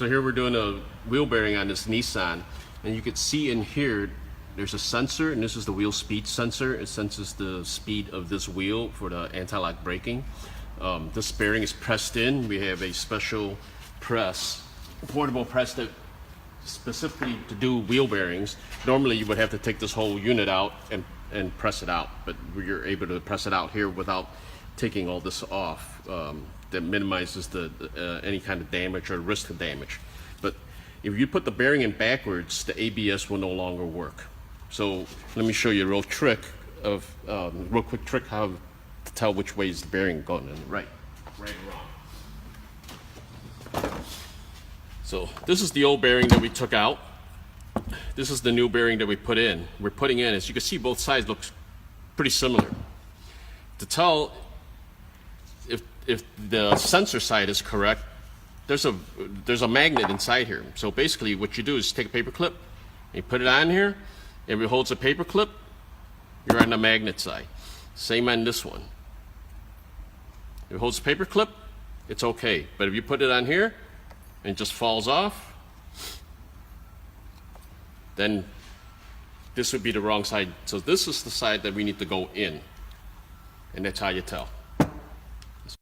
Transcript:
So here we're doing a wheel bearing on this Nissan, and you can see in here there's a sensor, and this is the wheel speed sensor. It senses the speed of this wheel for the anti-lock braking. This bearing is pressed in. We have a special press, portable press that specifically to do wheel bearings. Normally you would have to take this whole unit out and press it out, but you're able to press it out here without taking all this off. That minimizes the any kind of damage or risk of damage. But if you put the bearing in backwards, the ABS will no longer work. So let me show you a real quick trick how to tell which way is the bearing going in, right or wrong. So this is the old bearing that we took out. This is the new bearing that we put in. We're putting in, as you can see, both sides look pretty similar. To tell if the sensor side is correct, there's a magnet inside here. So basically what you do is take a paper clip, and you put it on here. If it holds a paper clip, you're on the magnet side. Same on this one. If it holds a paper clip, it's okay. But if you put it on here and it just falls off, then this would be the wrong side. So this is the side that we need to go in, and that's how you tell.